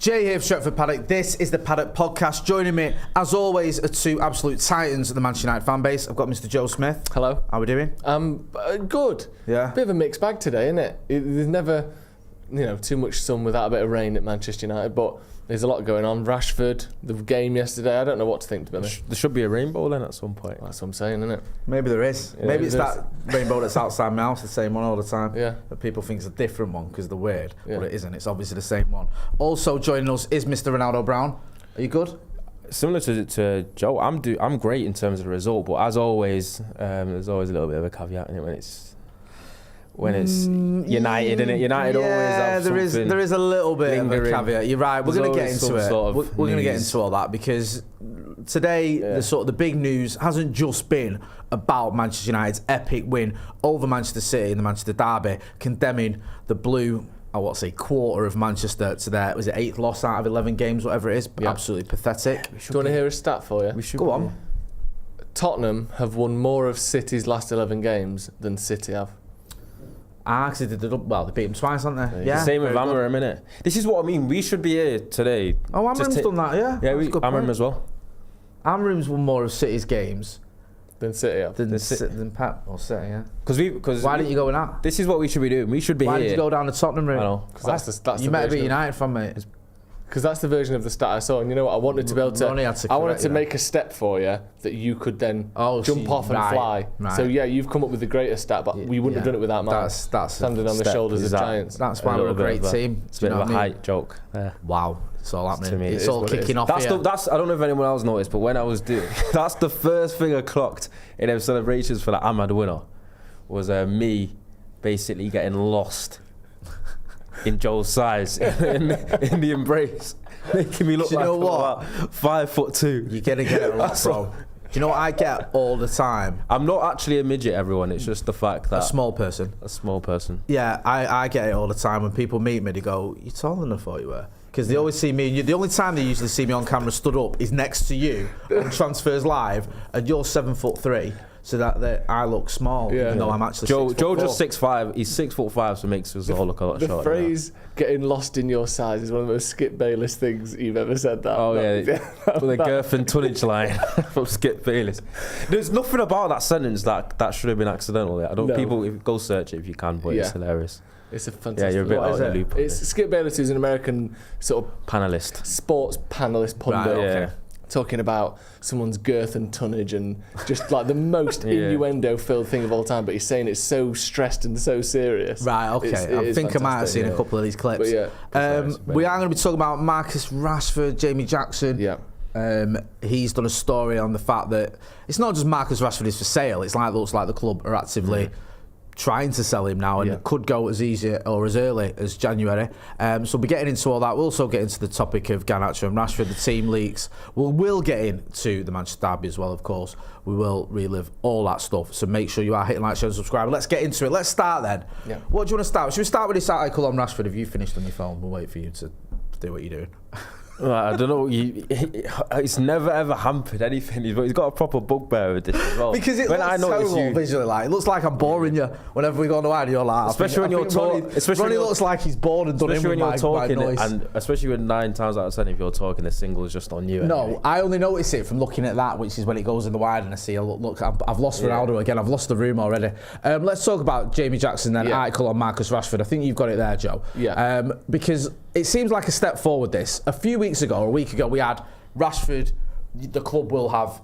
Jay here from Stretford Paddock. This is the Paddock Podcast. Joining me, as always, are two absolute titans of the Manchester United fan base. I've got Mr. Joe Smith. Hello. How are we doing? Good. Yeah. Bit of a mixed bag today, isn't it? There's never, too much sun without a bit of rain at Manchester United, but there's a lot going on. Rashford, the game yesterday, I don't know what to think, to be honest. There should be a rainbow then at some point. That's what I'm saying, isn't it? Maybe there is. Yeah, maybe it's that rainbow that's outside my house, the same one all the time. Yeah. That people think is a different one because they're weird, Yeah. but it isn't. It's obviously the same one. Also joining us is Mr. Ronaldo Brown. Are you good? Similar to Joe, I'm great in terms of the result, but as always, there's always a little bit of a caveat in it when it's United, innit? United always have something. There is a little bit of a caveat. You're right. We're going to get into it. We're going to get into all that because today the big news hasn't just been about Manchester United's epic win over Manchester City in the Manchester derby, condemning the blue, quarter of Manchester to their, was it 8th loss out of 11 games, whatever it is. Yeah. Absolutely pathetic. Do you want to hear a stat for you? Go on. Tottenham have won more of City's last 11 games than City have. Because they beat them twice, haven't they? Yeah. Same with Amorim, innit? This is what I mean. We should be here today. Oh, Amorim's done that, yeah. Yeah, Amorim as well. Amorim's won more of City's games than City have. Than Pep or City, yeah. Because why didn't you go with that? This is what we should be doing. We should be Why here. Why did you go down the Tottenham route? I know. That's you might be a United fan, mate. Because that's the version of the stat I saw, and you know what? I wanted to be able to. I wanted to make a step for you that you could then jump off and fly. Right. So yeah, you've come up with the greatest stat, but we wouldn't have done it without man. That's standing on the shoulders of giants. That's why we're a great team. It's a bit of a height joke. Wow, it's all happening. It's all kicking off. That's I don't know if anyone else noticed, but when I was doing, that's the first thing I clocked in them celebrations for the Ahmad winner, was me basically getting lost in Joel's size in the embrace, making me look like about 5'2". You're gonna get it a lot, bro. Do you know what I get all the time? I'm not actually a midget, everyone. It's just the fact that a small person. Yeah, I get it all the time when people meet me. They go, "You're taller than I thought you were." Because they always see me. The only time they usually see me on camera stood up is next to you on Transfers Live, and you're 7'3". So that I look small, even though I'm actually Joe just 6'5". He's 6'5", so makes us all look a lot shorter. The phrase "getting lost in your size" is one of the most Skip Bayless things you've ever said. That. Oh yeah, the girth and tonnage line from Skip Bayless. There's nothing about that sentence that should have been accidental. I don't. People, go search it if you can, but it's hilarious. It's a fantastic. Yeah, you're a bit out of the loop. It's Skip Bayless, who's an American sort of panelist, sports panelist pundit. Right, okay. Talking about someone's girth and tonnage and just like the most innuendo-filled thing of all time, but he's saying it's so stressed and so serious. Right, okay. I think I might have seen a couple of these clips. But we are going to be talking about Marcus Rashford, Jamie Jackson. Yeah. He's done a story on the fact that it's not just Marcus Rashford is for sale. It's like looks like the club are actively trying to sell him now, and it could go as easy or as early as January. So we'll be getting into all that. We'll also get into the topic of Garnacho and Rashford, the team leaks. We'll get into the Manchester derby as well, of course. We will relive all that stuff. So make sure you are hitting like, share, and subscribe. Let's get into it. Let's start then. Yeah. What do you want to start with? Should we start with this article on Rashford? If you finished on your phone, we'll wait for you to do what you're doing. I don't know. It's never ever hampered anything. He's got a proper bugbear with this as well. Because it looks terrible visually. Like, it looks like I'm boring you whenever we go on the wide. You're like, especially when you're talking. Ronnie looks like he's bored and done him with my noise. And especially when 9 times out of 10, if you're talking, the single is just on you. No, anyway. I only notice it from looking at that, which is when it goes in the wide, and I see, look, I've lost Ronaldo again. I've lost the room already. Let's talk about Jamie Jackson then. Article on Marcus Rashford. I think you've got it there, Joe. Yeah. Because it seems like a step forward. This a few weeks ago, or a week ago, we had Rashford. The club will have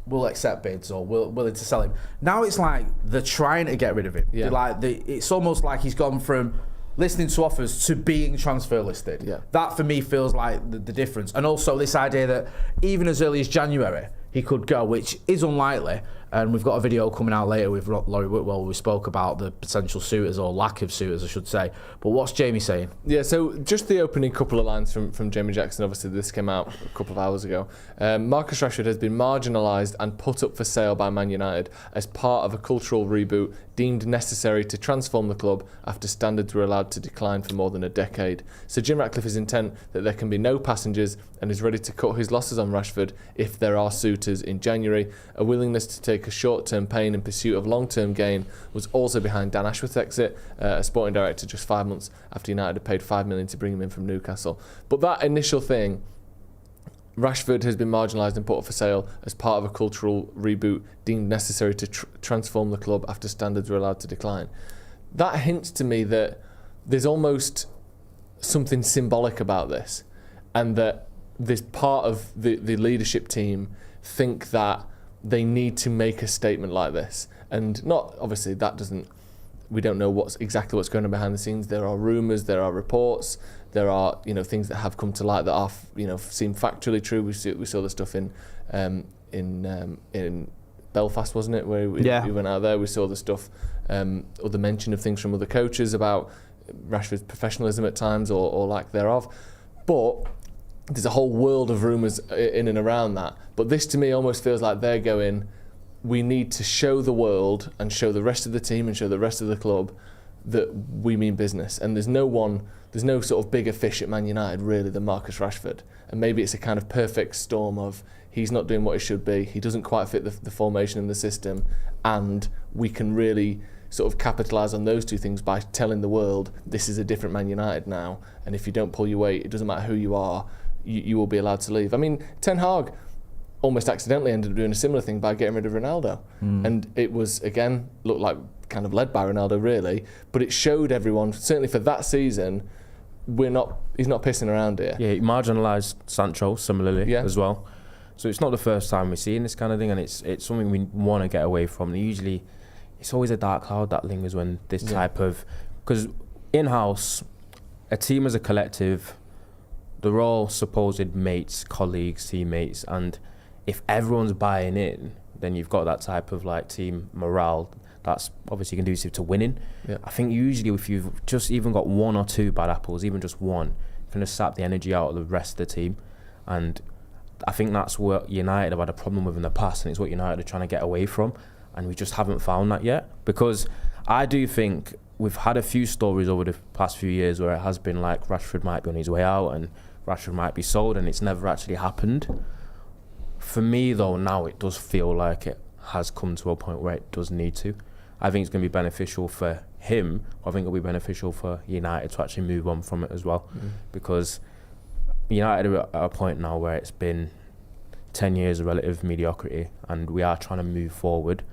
will accept bids or willing to sell him. Now it's like they're trying to get rid of him. Yeah. It's almost like he's gone from listening to offers to being transfer listed. Yeah. That for me feels like the difference. And also this idea that even as early as January he could go, which is unlikely. And we've got a video coming out later with Laurie Whitwell where we spoke about the potential suitors, or lack of suitors, I should say. But what's Jamie saying? Yeah, so just the opening couple of lines from Jamie Jackson. Obviously, this came out a couple of hours ago. Marcus Rashford has been marginalised and put up for sale by Man United as part of a cultural reboot deemed necessary to transform the club after standards were allowed to decline for more than a decade. So Jim Ratcliffe is intent that there can be no passengers and is ready to cut his losses on Rashford if there are suitors. suitors in January. A willingness to take a short-term pain in pursuit of long-term gain was also behind Dan Ashworth's exit, a sporting director just 5 months after United had paid $5 million to bring him in from Newcastle. But that initial thing, Rashford has been marginalised and put up for sale as part of a cultural reboot deemed necessary to transform the club after standards were allowed to decline. That hints to me that there's almost something symbolic about this, and that this part of the leadership team think that they need to make a statement like this. And not, obviously, we don't know exactly what's going on behind the scenes. There are rumours, there are reports, there are things that have come to light that are seem factually true. We saw the stuff in Belfast, wasn't it, where we went out there. We saw the stuff, other mention of things from other coaches about Rashford's professionalism at times or lack thereof. But there's a whole world of rumours in and around that. But this to me almost feels like they're going, we need to show the world and show the rest of the team and show the rest of the club that we mean business. And there's no sort of bigger fish at Man United really than Marcus Rashford. And maybe it's a kind of perfect storm of he's not doing what he should be, he doesn't quite fit the formation and the system, and we can really sort of capitalise on those two things by telling the world this is a different Man United now, and if you don't pull your weight, it doesn't matter who you are, you will be allowed to leave. I mean, Ten Hag almost accidentally ended up doing a similar thing by getting rid of Ronaldo. And it was, again, looked like kind of led by Ronaldo really, but it showed everyone, certainly for that season, he's not pissing around here. Yeah, he marginalised Sancho similarly as well. So it's not the first time we're seeing this kind of thing, and it's something we want to get away from. Usually, it's always a dark cloud that lingers when this type of... Because in-house, a team as a collective, they're all supposed mates, colleagues, teammates, and if everyone's buying in, then you've got that type of like team morale that's obviously conducive to winning. Yeah. I think usually if you've just even got one or two bad apples, even just one, you can just sap the energy out of the rest of the team. And I think that's what United have had a problem with in the past, and it's what United are trying to get away from, and we just haven't found that yet. Because I do think we've had a few stories over the past few years where it has been like Rashford might be on his way out and Rashford might be sold, and it's never actually happened. For me though, now it does feel like it has come to a point where it does need to. I think it's going to be beneficial for him. I think it'll be beneficial for United to actually move on from it as well. Because United are at a point now where it's been 10 years of relative mediocrity, and we are trying to move forward.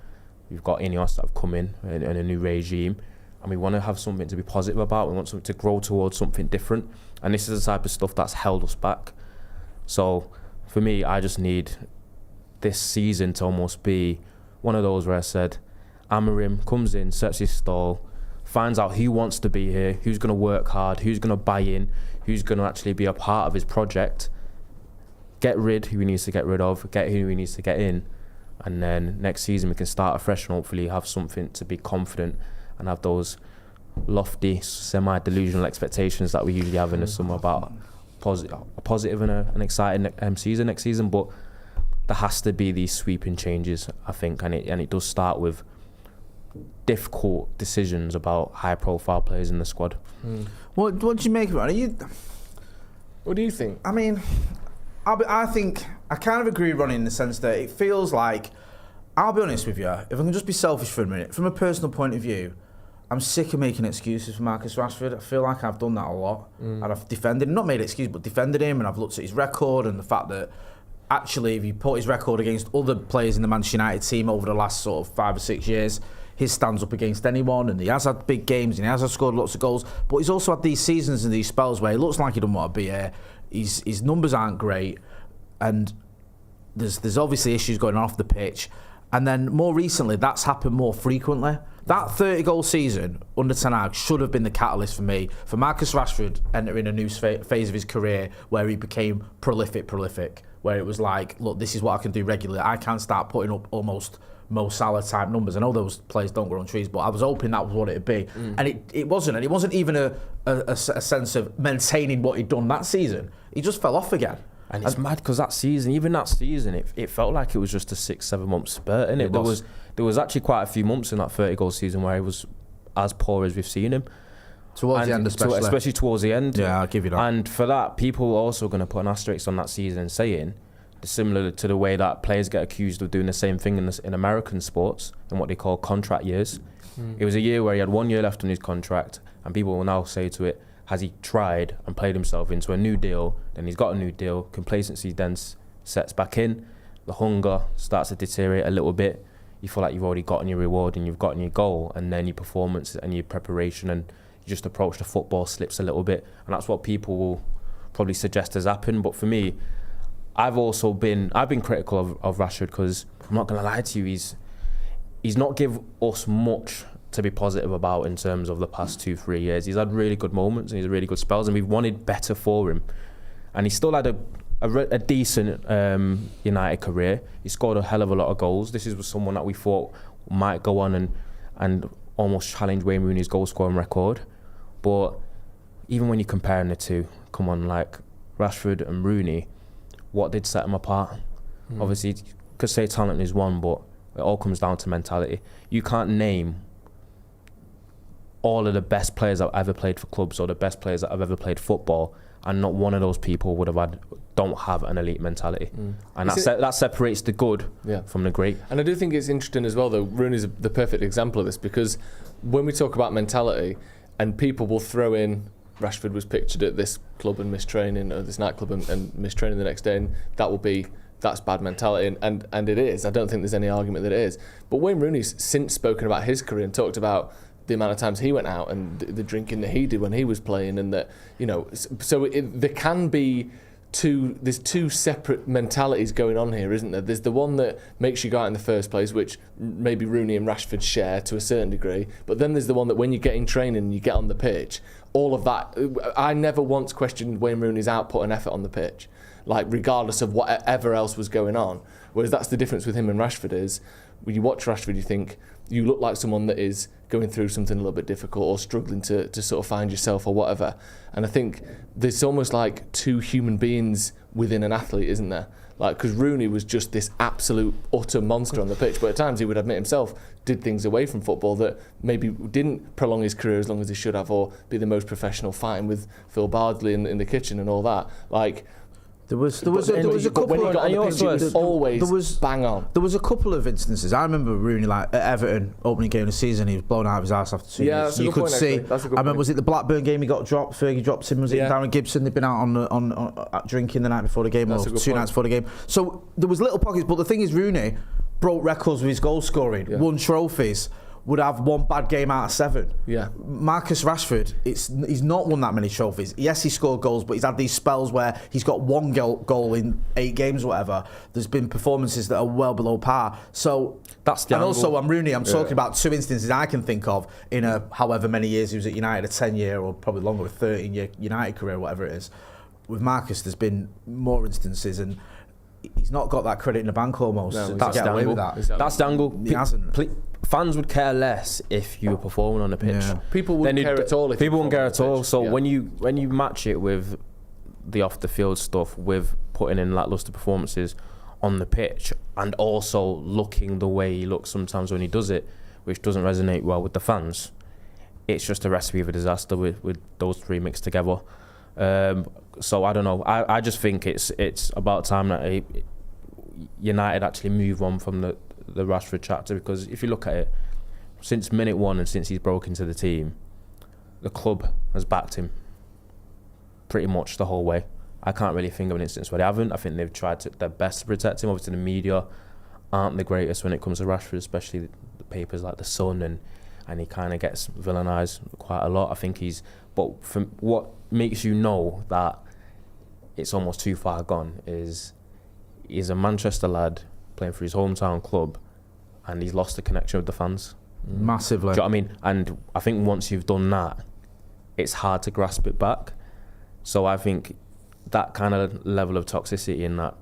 We've got Ineos that have come in a new regime, and we want to have something to be positive about. We want something to grow towards something different, and this is the type of stuff that's held us back. So for me, I just need this season to almost be one of those where I said, Amorim comes in, sets his stall, finds out who wants to be here, who's going to work hard, who's going to buy in, who's going to actually be a part of his project, get rid who he needs to get rid of, get who he needs to get in, and then next season we can start afresh and hopefully have something to be confident and have those lofty, semi-delusional expectations that we usually have in the summer about a positive and an exciting season next season. But there has to be these sweeping changes, I think, and it does start with difficult decisions about high-profile players in the squad. What do you make of it? What do you think? I mean, I think I kind of agree with Ronnie in the sense that it feels like, I'll be honest with you, if I can just be selfish for a minute, from a personal point of view, I'm sick of making excuses for Marcus Rashford. I feel like I've done that a lot. And I've defended, not made excuses, but defended him, and I've looked at his record and the fact that actually, if you put his record against other players in the Manchester United team over the last sort of 5 or 6 years, his stands up against anyone, and he has had big games and he has scored lots of goals, but he's also had these seasons and these spells where he looks like he doesn't want to be here. His numbers aren't great, and there's obviously issues going on off the pitch. And then more recently, that's happened more frequently. That 30-goal season under Ten Hag should have been the catalyst for me, for Marcus Rashford entering a new phase of his career where he became prolific, where it was like, look, this is what I can do regularly. I can start putting up almost Mo Salah type numbers. I know those players don't grow on trees, but I was hoping that was what it'd be. And it wasn't. And it wasn't even a sense of maintaining what he'd done that season. He just fell off again. And it's mad because that season, it felt like it was just a 6-7 month spurt, innit? There was actually quite a few months in that 30-goal season where he was as poor as we've seen him. Towards the end, especially towards the end. Yeah, I'll give you that. And for that, people are also going to put an asterisk on that season saying similar to the way that players get accused of doing the same thing in American sports and what they call contract years. It was a year where he had 1 year left on his contract, and people will now say to it, has he tried and played himself into a new deal? Then he's got a new deal. Complacency then sets back in. The hunger starts to deteriorate a little bit. You feel like you've already gotten your reward and you've gotten your goal, and then your performance and your preparation and you just approach the football slips a little bit. And that's what people will probably suggest has happened. But for me, I've been critical of Rashford, because I'm not going to lie to you, he's not give us much to be positive about in terms of the past 2-3 years. He's had really good moments and he's had really good spells, and we've wanted better for him. And he still had a decent United career. He scored a hell of a lot of goals. This is someone that we thought might go on and almost challenge Wayne Rooney's goal scoring record. But even when you're comparing the two, come on, like Rashford and Rooney, what did set them apart? Obviously, you could say talent is one, but it all comes down to mentality. You can't name all of the best players that have ever played for clubs or the best players that have ever played football, and not one of those people don't have an elite mentality. And that separates the good from the great. And I do think it's interesting as well, though, Rooney's the perfect example of this, because when we talk about mentality, and people will throw in Rashford was pictured at this club and mistraining, or this nightclub and mistraining the next day, and that's bad mentality, and it is. I don't think there's any argument that it is. But Wayne Rooney's since spoken about his career and talked about the amount of times he went out and the drinking that he did when he was playing, and that, you know, so there can be there's two separate mentalities going on here, isn't there? There's the one that makes you go out in the first place, which maybe Rooney and Rashford share to a certain degree, but then there's the one that when you get in training and you get on the pitch, all of that, I never once questioned Wayne Rooney's output and effort on the pitch, like regardless of whatever else was going on. Whereas that's the difference with him and Rashford, is when you watch Rashford, you think you look like someone that is going through something a little bit difficult or struggling to sort of find yourself or whatever. And I think there's almost like two human beings within an athlete, isn't there? Like, because Rooney was just this absolute utter monster on the pitch, but at times he would admit himself did things away from football that maybe didn't prolong his career as long as he should have, or be the most professional, fighting with Phil Bardsley in the kitchen and all that. Like, There was a couple. When he got on the pitch, it was always bang on. There was a couple of instances. I remember Rooney, like at Everton, opening game of the season, he was blown out of his arse after 2 years. That's a You good could point, see. actually. I remember, was it the Blackburn game he got dropped? Fergie dropped him. Was it Darren Gibson? They'd been out on drinking the night before the game, or 2 nights before the game. So there was little pockets. But the thing is, Rooney broke records with his goal scoring, won trophies, would have one bad game out of 7. Yeah. Marcus Rashford, he's not won that many trophies. Yes, he scored goals, but he's had these spells where he's got one goal in 8 games or whatever. There's been performances that are well below par. So that's the and angle. also, I'm Rooney. I'm talking about 2 instances I can think of in however many years he was at United, a 10-year or probably longer, a 13-year United career, whatever it is. With Marcus, there's been more instances, and he's not got that credit in the bank almost. No, to that's get the away angle. with that. Exactly. That's the angle. He hasn't. Fans would care less if you were performing on the pitch. Yeah. People wouldn't care at all. People wouldn't care at all. So when you match it with the off the field stuff, with putting in lackluster performances on the pitch, and also looking the way he looks sometimes when he does it, which doesn't resonate well with the fans, it's just a recipe for disaster with those 3 mixed together. So I don't know. I just think it's about time that United actually move on from the Rashford chapter, because if you look at it, since minute 1 and since he's broke into the team, the club has backed him pretty much the whole way. I can't really think of an instance where they haven't. I think they've tried their best to protect him. Obviously the media aren't the greatest when it comes to Rashford, especially the papers like The Sun, and he kind of gets villainised quite a lot. I think but from what makes you know that it's almost too far gone is he's a Manchester lad playing for his hometown club, and he's lost the connection with the fans. Massively. Do you know what I mean? And I think once you've done that, it's hard to grasp it back. So I think that kind of level of toxicity and that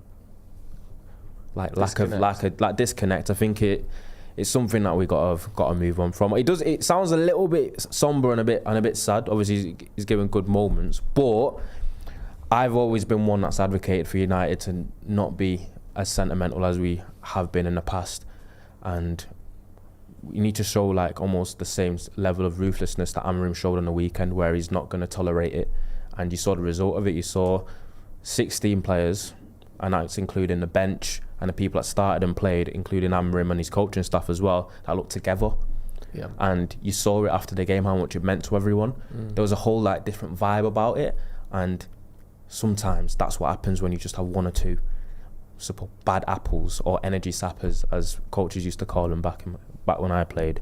lack of disconnect, I think it's something that we got to move on from. It sounds a little bit somber and a bit sad. Obviously he's given good moments, but I've always been one that's advocated for United to not be as sentimental as we have been in the past, and you need to show like almost the same level of ruthlessness that Amorim showed on the weekend, where he's not going to tolerate it. And you saw the result of it. You saw 16 players and that's including the bench and the people that started and played, including Amrim and his coaching staff as well, that looked together. Yeah. And you saw it after the game how much it meant to everyone. There was a whole like different vibe about it, and sometimes that's what happens when you just have one or two bad apples or energy sappers, as coaches used to call them back when I played,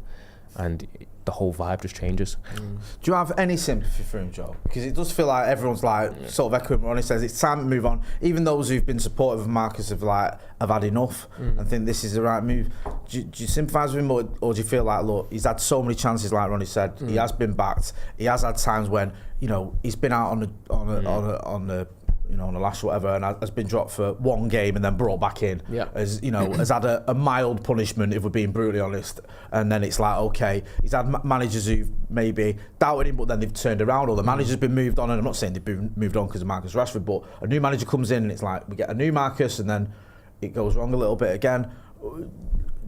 and the whole vibe just changes. Do you have any sympathy for him, Joe? Because it does feel like everyone's like sort of echoing what Ronnie says. It's time to move on. Even those who've been supportive of Marcus have had enough and think this is the right move. Do you sympathise with him, or do you feel like, look, he's had so many chances, like Ronnie said, he has been backed. He has had times when he's been out on the lash or whatever, and has been dropped for one game and then brought back in. Yeah. Has had a mild punishment, if we're being brutally honest. And then it's like, okay, he's had managers who've maybe doubted him, but then they've turned around, or the manager's been moved on. And I'm not saying they've been moved on because of Marcus Rashford, but a new manager comes in and it's like we get a new Marcus, and then it goes wrong a little bit again. Do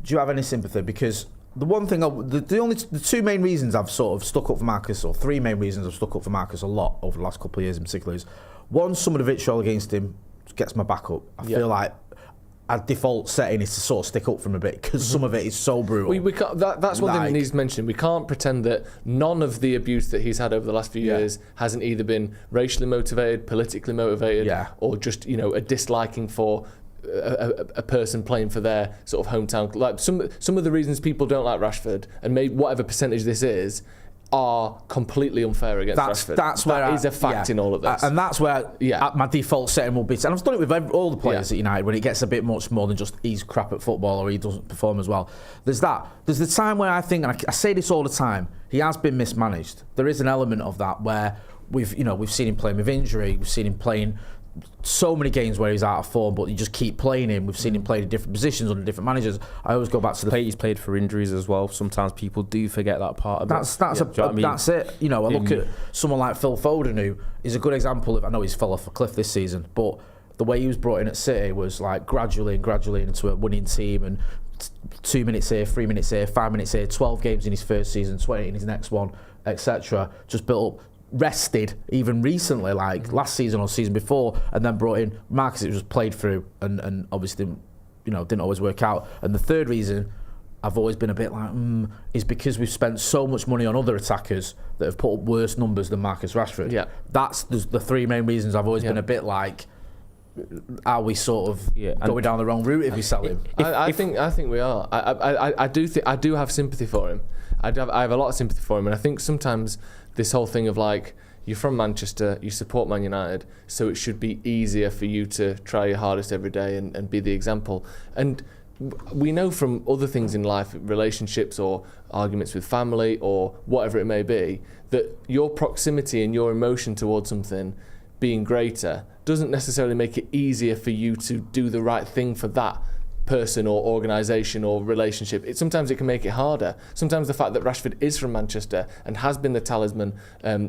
you have any sympathy? Because the one thing, the two main reasons I've sort of stuck up for Marcus, or three main reasons I've stuck up for Marcus a lot over the last couple of years in particular, is one, some of the vitriol against him gets my back up. I feel like our default setting is to sort of stick up for him a bit, because some of it is so brutal. We can't, that's one thing that needs mentioned. We can't pretend that none of the abuse that he's had over the last few years hasn't either been racially motivated, politically motivated, or just a disliking for a person playing for their sort of hometown. Like some of the reasons people don't like Rashford, and maybe whatever percentage this is, are completely unfair against Rashford. That is a fact in all of this. And that's where my default setting will be. And I've done it with all the players at United, when it gets a bit much more than just he's crap at football or he doesn't perform as well. There's that. There's the time where I think, and I say this all the time, he has been mismanaged. There is an element of that where we've seen him playing with injury, we've seen him playing so many games where he's out of form, but you just keep playing him. We've seen him play in different positions under different managers. I always go back to he's played for injuries as well. Sometimes people do forget that part of it. That's it. I look at someone like Phil Foden, who is a good example of, I know he's fell off a cliff this season, but the way he was brought in at City was like gradually into a winning team, and 2 minutes here, 3 minutes here, 5 minutes here, 12 games in his first season, 20 in his next one, etc. Just built up. Rested even recently, like last season or season before, and then brought in Marcus. It was played through, and obviously didn't always work out. And the third reason I've always been a bit like is because we've spent so much money on other attackers that have put up worse numbers than Marcus Rashford. That's the three main reasons I've always been a bit like, are we sort of going down the wrong route if we sell him? I think we are. I do have sympathy for him. I have a lot of sympathy for him, and I think sometimes this whole thing of like, you're from Manchester, you support Man United, so it should be easier for you to try your hardest every day and be the example. And we know from other things in life, relationships or arguments with family or whatever it may be, that your proximity and your emotion towards something being greater doesn't necessarily make it easier for you to do the right thing for that person or organisation or relationship. Sometimes it can make it harder. Sometimes the fact that Rashford is from Manchester and has been the talisman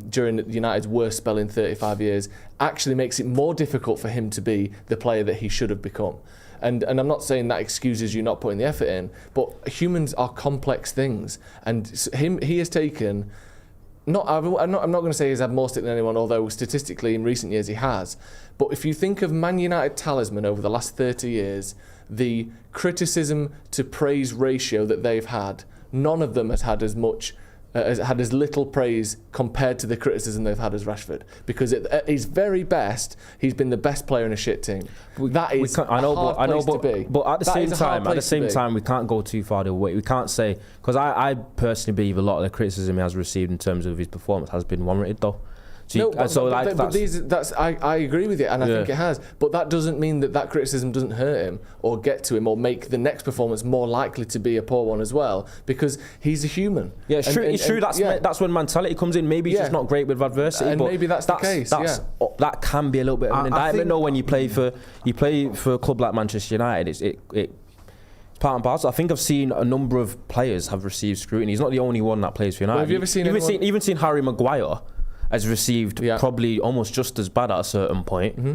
during United's worst spell in 35 years actually makes it more difficult for him to be the player that he should have become. And I'm not saying that excuses you not putting the effort in, but humans are complex things, and he has taken. I'm not going to say he's had more stick than anyone, although statistically in recent years he has. But if you think of Man United talisman over the last 30 years, the criticism to praise ratio that they've had, none of them has had as much, had as little praise compared to the criticism they've had as Rashford. Because at his very best, he's been the best player in a shit team. That is a hard place to be. But at the same time, we can't go too far the other way. We can't say, because I personally believe a lot of the criticism he has received in terms of his performance has been warranted though. I agree with you, and I think it has. But that doesn't mean that criticism doesn't hurt him or get to him or make the next performance more likely to be a poor one as well, because he's a human. Yeah, it's true. That's when mentality comes in. Maybe he's just not great with adversity, and but maybe that's the case. That can be a little bit of an indictment. No, when you play for a club like Manchester United, it's part and parcel. I think I've seen a number of players have received scrutiny. He's not the only one that plays for United. Well, have you ever seen even seen Harry Maguire has received probably almost just as bad at a certain point. Mm-hmm.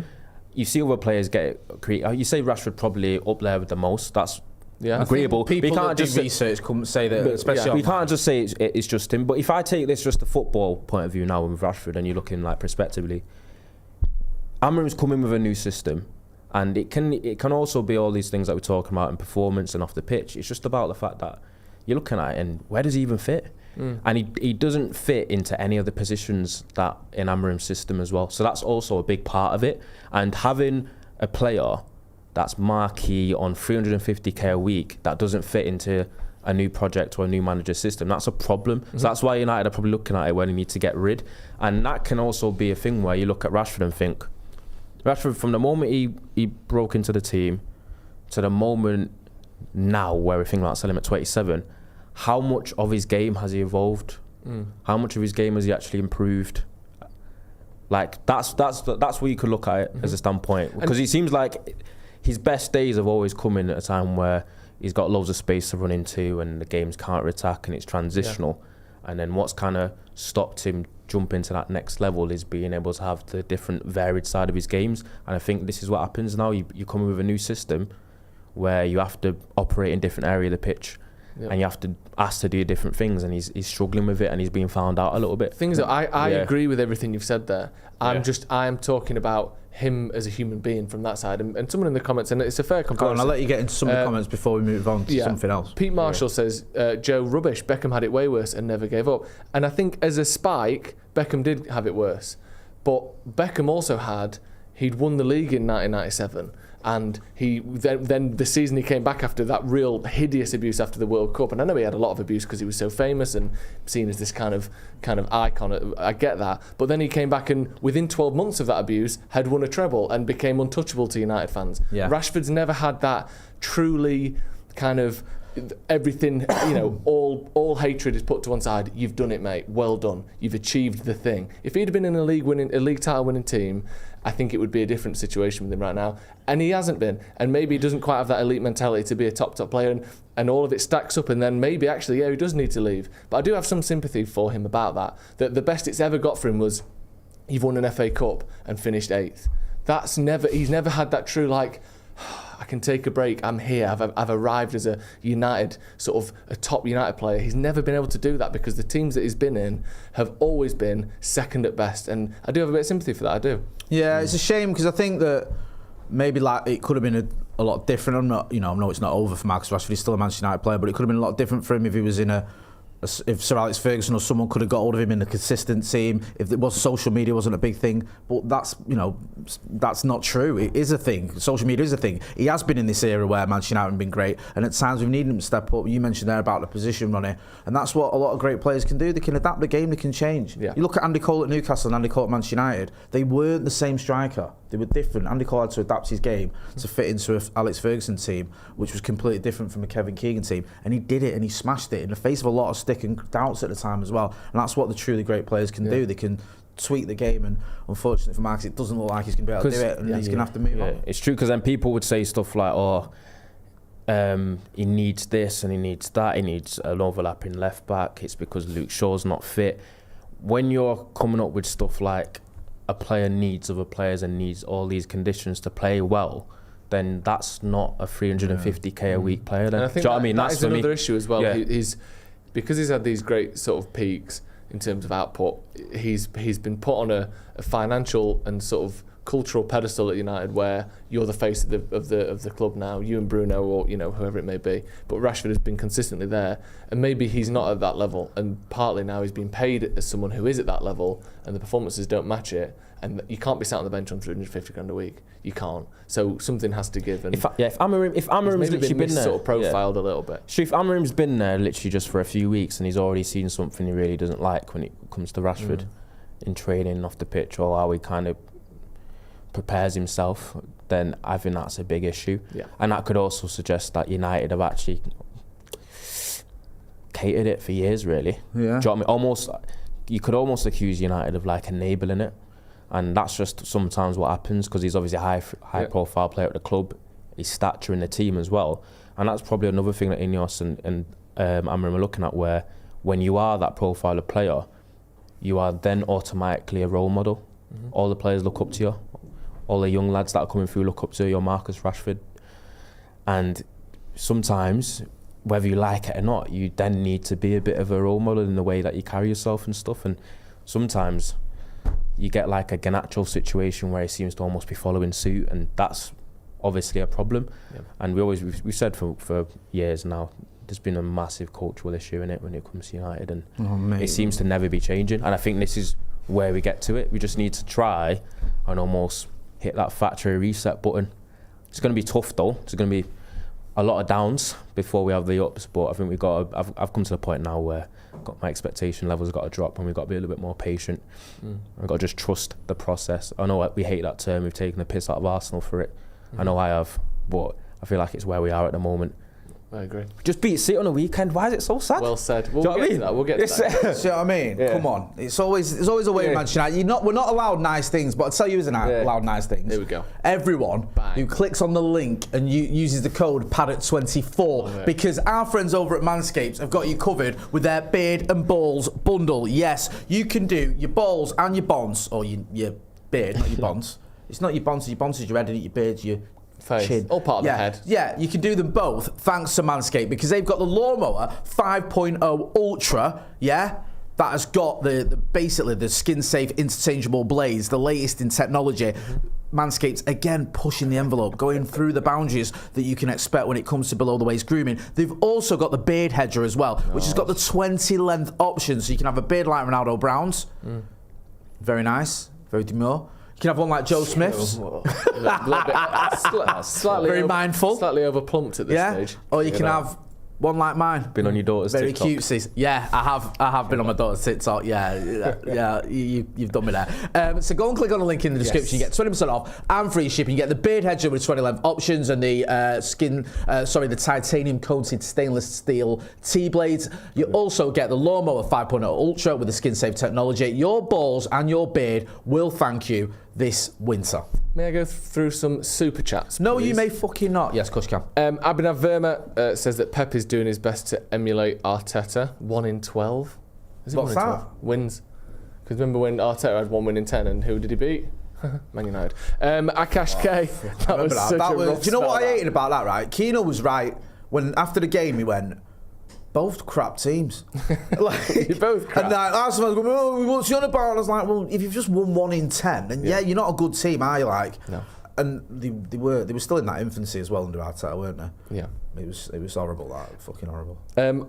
You see other players get created. You say Rashford probably up there with the most. That's agreeable. People that do research come say that, especially we can't just say it's just him. But if I take this just a football point of view now with Rashford, and you're looking like prospectively, Amram's coming with a new system, And it can also be all these things that we're talking about in performance and off the pitch. It's just about the fact that you're looking at it and where does he even fit? And he doesn't fit into any of the positions that in Amorim's system as well. So that's also a big part of it. And having a player that's marquee on 350k a week that doesn't fit into a new project or a new manager system, that's a problem. So that's why United are probably looking at it where they need to get rid. And that can also be a thing where you look at Rashford and think, Rashford, from the moment he broke into the team to the moment now where we think about selling him at 27, how much of his game has he evolved? How much of his game has he actually improved? Like that's where you could look at it as a standpoint, because he seems like his best days have always come in at a time where he's got loads of space to run into and the game's counter-attack and it's transitional. And then what's kind of stopped him jumping to that next level is being able to have the different varied side of his games. And I think this is what happens now. You come with a new system where you have to operate in different area of the pitch and you have to ask to do different things, and he's struggling with it and he's being found out a little bit. Things that I agree with everything you've said there. I am talking about him as a human being from that side, and someone in the comments, and it's a fair comparison. I'll let you get into some of the comments before we move on to something else. Pete Marshall says, Joe, rubbish, Beckham had it way worse and never gave up. And I think as a spike, Beckham did have it worse, but Beckham also he'd won the league in 1997, and he then the season he came back after that real hideous abuse after the World Cup, and I know he had a lot of abuse because he was so famous and seen as this kind of icon. I get that, but then he came back and within 12 months of that abuse had won a treble and became untouchable to United fans. Rashford's never had that truly kind of everything, all hatred is put to one side. You've done it, mate. Well done. You've achieved the thing. If he'd have been in a league title winning team, I think it would be a different situation with him right now. And he hasn't been. And maybe he doesn't quite have that elite mentality to be a top player, and all of it stacks up, and then maybe actually, he does need to leave. But I do have some sympathy for him about that. That the best it's ever got for him was you've won an FA Cup and finished 8th. He's never had that true I can take a break, I'm here, I've arrived as a United, sort of a top United player. He's never been able to do that because the teams that he's been in have always been second at best, and I do have a bit of sympathy for that, I do. Yeah, it's a shame because I think that maybe it could have been a lot different. I know it's not over for Marcus Rashford, he's still a Manchester United player, but it could have been a lot different for him if he was if Sir Alex Ferguson or someone could have got hold of him in a consistent team, if it was social media wasn't a big thing. But that's not true. It is a thing. Social media is a thing. He has been in this era where Manchester United have been great, and at times we've needed him to step up. You mentioned there about the position running, and that's what a lot of great players can do. They can adapt the game, they can change. You look at Andy Cole at Newcastle and Andy Cole at Manchester United, they weren't the same striker. They were different. Andy Cole had to adapt his game to fit into an Alex Ferguson team, which was completely different from a Kevin Keegan team. And he did it, and he smashed it in the face of a lot of stick and doubts at the time as well. And that's what the truly great players can do. They can tweak the game, and unfortunately for Marcus, it doesn't look like he's going to be able to do it, and he's going to have to move on. It's true, because then people would say stuff like, he needs this and he needs that, he needs an overlapping left back, it's because Luke Shaw's not fit. When you're coming up with stuff like a player needs other players and needs all these conditions to play well, then that's not a 350k a week player. Then. And I think that's another issue as well. He's because he's had these great sort of peaks in terms of output. He's been put on a financial and sort of cultural pedestal at United, where you're the face of the club now, you and Bruno, or whoever it may be. But Rashford has been consistently there, and maybe he's not at that level, and partly now he's been paid as someone who is at that level, and the performances don't match it, and you can't be sat on the bench on 350 grand a week. You can't. So something has to give. And if Amorim's literally been there, sort of profiled a little bit. So if Amorim's been there literally just for a few weeks and he's already seen something he really doesn't like when it comes to Rashford in training off the pitch, or how he kind of prepares himself, then I think that's a big issue. And that could also suggest that United have actually catered it for years, really. Do you know what I mean? You could almost accuse United of enabling it. And that's just sometimes what happens, because he's obviously a high profile player at the club, his stature in the team as well. And that's probably another thing that Ineos and Amorim are looking at, where when you are that profile of player, you are then automatically a role model. All the players look up to you. All the young lads that are coming through look up to you. You're Marcus Rashford. And sometimes, whether you like it or not, you then need to be a bit of a role model in the way that you carry yourself and stuff. And sometimes you get like a Garnacho situation where he seems to almost be following suit, and that's obviously a problem. Yeah. And we've said for years now, there's been a massive cultural issue in it when it comes to United, and it seems to never be changing. And I think this is where we get to it. We just need to try and almost hit that factory reset button. It's going to be tough though. It's going to be a lot of downs before we have the ups, but I think I've come to the point now where my expectation levels have got to drop, and we've got to be a little bit more patient. We've got to just trust the process. I know we hate that term, we've taken the piss out of Arsenal for it. I know I have, but I feel like it's where we are at the moment. I agree. Just beat City on the weekend. Why is it so sad? Well said. We'll get to that. We'll get to that. See what I mean? Yeah. Come on. It's always a way with Manchester United. We're not allowed nice things, but I'll tell you isn't allowed nice things. Here we go. Everyone who clicks on the link and uses the code Paddock24, because our friends over at Manscaped have got you covered with their beard and balls bundle. Yes, you can do your balls and your bonds, or your beard, not your bonds. It's not your bonds, your bonds is your head, and your beard's your face. chin. All part of the head. Yeah, you can do them both thanks to Manscaped, because they've got the Lawnmower 5.0 Ultra, that has got basically the skin-safe interchangeable blades, the latest in technology. Manscaped's again pushing the envelope, going through the boundaries that you can expect when it comes to below the waist grooming. They've also got the beard hedger as well, which has got the 20 length option, so you can have a beard like Ronaldo Brown's. Very nice, very demure. You can have one like Joe Smith's. Slightly very mindful. Slightly overplumped at this stage. Or you can have one like mine. Been on your daughter's Very TikTok. cutesy. Yeah, I have been on my daughter's TikTok. Yeah, you've done me there. So go and click on the link in the description. You get 20% off and free shipping. You get the beard hedger with 20 length options and the the titanium coated stainless steel T-blades. You also get the Lawnmower 5.0 Ultra with the skin safe technology. Your balls and your beard will thank you this winter. May I go through some super chats, No, please? you may fucking not. Yes, of course you can. Abhinav Verma says that Pep is doing his best to emulate Arteta. 1 in 12. Is it What's 1 in that? 12? Wins. Because remember when Arteta had 1 win in 10, and who did he beat? Man United. Akash K. That was such a rough do you know what I spell, hated about that, right? Keano was right when after the game he went, both crap teams. You're both crap. And Arsenal was going, what's you on about? I was like, well, if you've just won 1 in 10, then you're not a good team, are you? No. And they were still in that infancy as well under Arteta, weren't they? Yeah. It was horrible, that fucking horrible.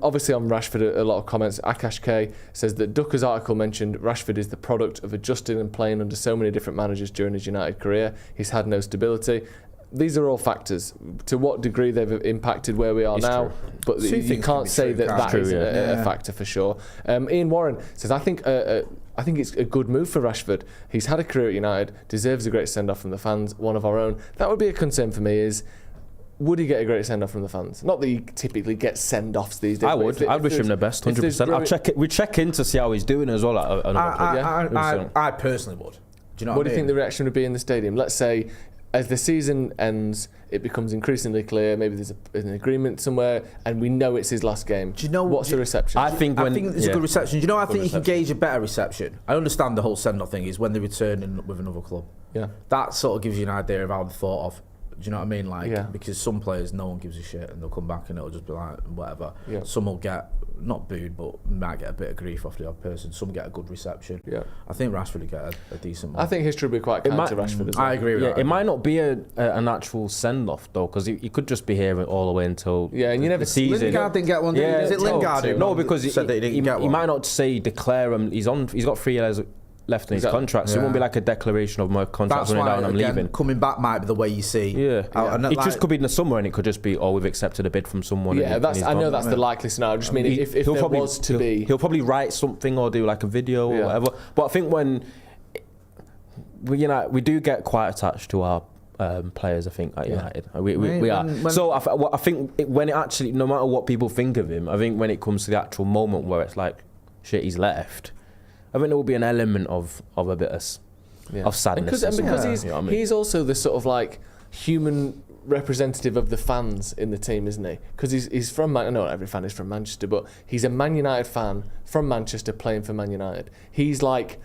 Obviously on Rashford, a lot of comments. Akash K says that Ducker's article mentioned Rashford is the product of adjusting and playing under so many different managers during his United career. He's had no stability. These are all factors. To what degree they've impacted where we are now, true. but you can't say that is a factor for sure. Ian Warren says, I think it's a good move for Rashford. He's had a career at United, deserves a great send-off from the fans, one of our own. That would be a concern for me is, would he get a great send-off from the fans? Not that he typically gets send-offs these days. I would. I'd wish him the best, 100%. We check in to see how he's doing as well. I personally would. Do you know what do you think the reaction would be in the stadium? Let's say, as the season ends, it becomes increasingly clear, maybe there's an agreement somewhere, and we know it's his last game. Do you know what's the reception? I think it's a good reception. Do you know, I think you can gauge a better reception. I understand the whole send-off thing is when they return with another club. Yeah. That sort of gives you an idea of how they're thought of. Do you know what I mean? Because some players, no one gives a shit, and they'll come back and it'll just be like, whatever. Yeah. Some will get, not booed, but might get a bit of grief off the odd person. Some get a good reception. Yeah. I think Rashford would get a decent one. I think history will be quite kind to Rashford as well. I agree with that. It might not be an actual send-off, though, because he could just be here all the way until and you never the season. Lingard didn't get one, did he? Is it Lingard who? No, because he might not say declare him. He's got 3 years left in his contract, so it won't be like a declaration of my contract's running down and I'm leaving. Coming back might be the way you see. It just could be in the summer, and it could just be, we've accepted a bid from someone. Yeah, I know that's the likely scenario. I just mean if there was to be, he'll probably write something or do like a video or whatever. But I think when we do get quite attached to our players, I think, at United. We are. So I think when it actually, no matter what people think of him, I think when it comes to the actual moment where it's like, shit, he's left, I think there will be an element of a bit of sadness. And because he's also the sort of like human representative of the fans in the team, isn't he? Because he's from I know not every fan is from Manchester, but he's a Man United fan from Manchester playing for Man United. He's like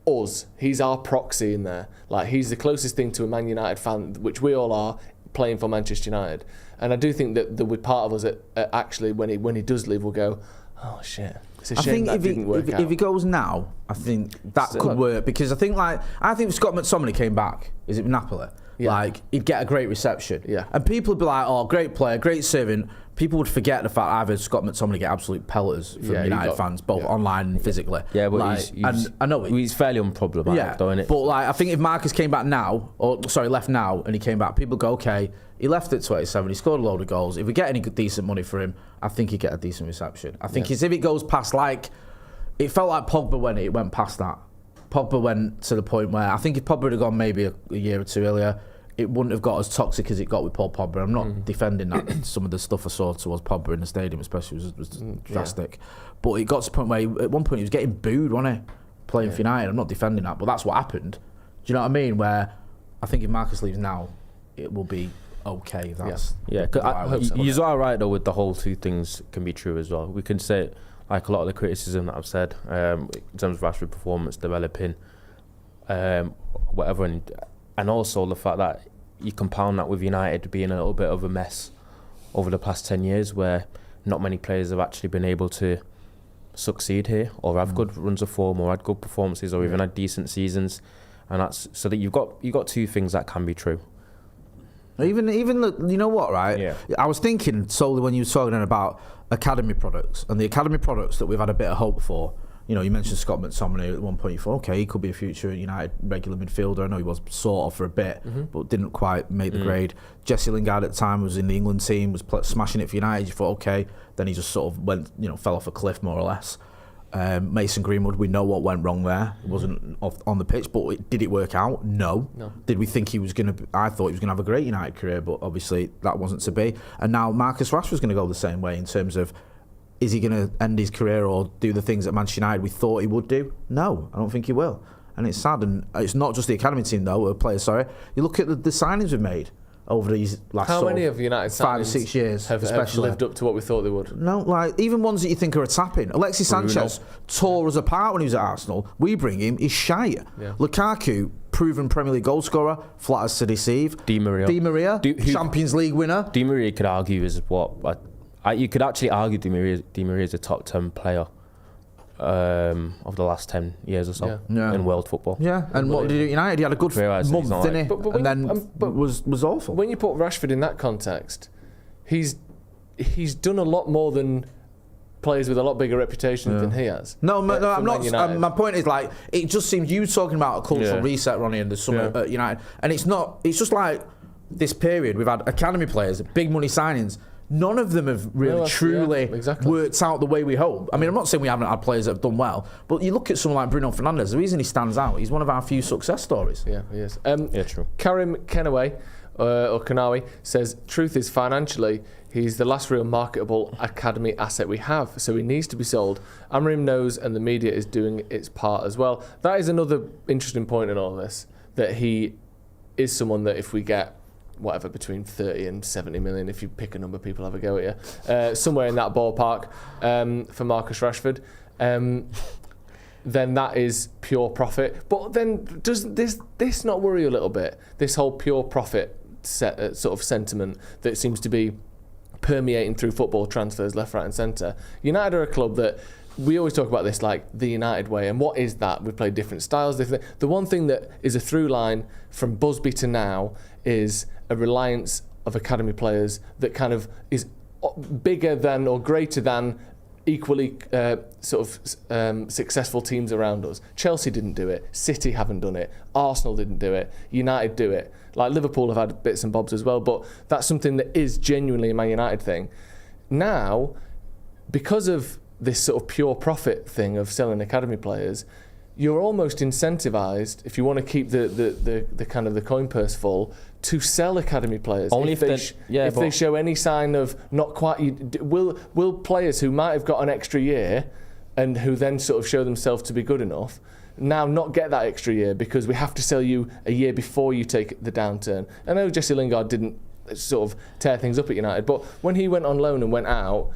us. He's our proxy in there. Like, he's the closest thing to a Man United fan, which we all are, playing for Manchester United. And I do think that there will be part of us that actually, when he does leave, will go, oh shit. It's a shame that didn't work out. If he goes now, I think that could work, because I think Scott McTominay came back. Is it Napoli? Like, he'd get a great reception. Yeah. And people would be like, oh, great player, great serving. People would forget the fact I've heard Scott McTominay get absolute pelters from United fans, both online and physically. Yeah, but like, he's I know he's fairly unproblematic, though, isn't it? But like, I think if Marcus came back now, left now, and he came back, people go, okay, he left at 27, he scored a load of goals. If we get any decent money for him, I think he'd get a decent reception. I think if it goes past, like, it felt like Pogba when it went past that. Pogba went to the point where I think if Pogba had gone maybe a year or two earlier, it wouldn't have got as toxic as it got with Paul Pogba. I'm not defending that. Some of the stuff I saw towards Pogba in the stadium, especially, was drastic. But it got to the point where at one point he was getting booed, wasn't he? Playing for United. I'm not defending that, but that's what happened. Do you know what I mean? Where I think if Marcus leaves now, it will be okay. That's you're all right though with the whole two things can be true as well. We can say like a lot of the criticism that I've said in terms of Rashford performance, developing, whatever, and also the fact that you compound that with United being a little bit of a mess over the past 10 years where not many players have actually been able to succeed here or have good runs of form or had good performances or even had decent seasons, and that's so that you've got two things that can be true. Even you know what, right? Yeah. I was thinking solely when you were talking about academy products and the academy products that we've had a bit of hope for. You know, you mentioned Scott McTominay at one point. You thought, okay, he could be a future United regular midfielder. I know he was sort of for a bit, but didn't quite make the grade. Jesse Lingard at the time was in the England team, was smashing it for United. You thought, okay, then he just sort of went, fell off a cliff more or less. Mason Greenwood, we know what went wrong there. It wasn't on the pitch, but did it work out? No. Did we think he was going to? I thought he was going to have a great United career, but obviously that wasn't to be. And now Marcus Rashford's going to go the same way in terms of, is he going to end his career or do the things that Manchester United we thought he would do? No, I don't think he will. And it's sad. And it's not just the academy team, though, players, sorry. You look at the signings we've made over these last How many of United 5 or 6 years have lived up to what we thought they would? No, like, even ones that you think are a tap-in. Alexis Sanchez tore us apart when he was at Arsenal. We bring him, he's shite. Yeah. Lukaku, proven Premier League goal scorer, flat as to deceive. Di Maria, Champions League winner. Di Maria could argue is what... you could actually argue Di Maria is a top 10 player of the last 10 years or so in world football. Yeah, and what did he do at United? He had a good month, didn't he? And then was awful. When you put Rashford in that context, he's done a lot more than players with a lot bigger reputations than he has. No, I'm not. My point is, like, it just seems you talking about a cultural reset, Ronnie, in the summer at United, and it's not. It's just like this period we've had academy players, big money signings. None of them have really truly worked out the way we hope. I mean, I'm not saying we haven't had players that have done well, but you look at someone like Bruno Fernandes, the reason he stands out, he's one of our few success stories. Yeah, he is. True. Karim Kenaway, or Kanawi, says, truth is financially, he's the last real marketable academy asset we have, so he needs to be sold. Amorim knows, and the media is doing its part as well. That is another interesting point in all this, that he is someone that if we get whatever, between 30 and 70 million, if you pick a number, people have a go at you, somewhere in that ballpark for Marcus Rashford, then that is pure profit. But then does this not worry you a little bit, this whole pure profit sort of sentiment that seems to be permeating through football transfers left, right and centre? United are a club that we always talk about this like the United way, and what is that? We play different styles. The one thing that is a through line from Busby to now is a reliance of academy players that kind of is bigger than or greater than equally successful teams around us. Chelsea didn't do it. City haven't done it. Arsenal didn't do it. United do it. Like Liverpool have had bits and bobs as well, but that's something that is genuinely a Man United thing. Now, because of this sort of pure profit thing of selling academy players, you're almost incentivized, if you want to keep the kind of the coin purse full, to sell academy players. Only if they show any sign of not quite, will players who might have got an extra year and who then sort of show themselves to be good enough now not get that extra year because we have to sell you a year before you take the downturn. I know Jesse Lingard didn't sort of tear things up at United, but when he went on loan and went out,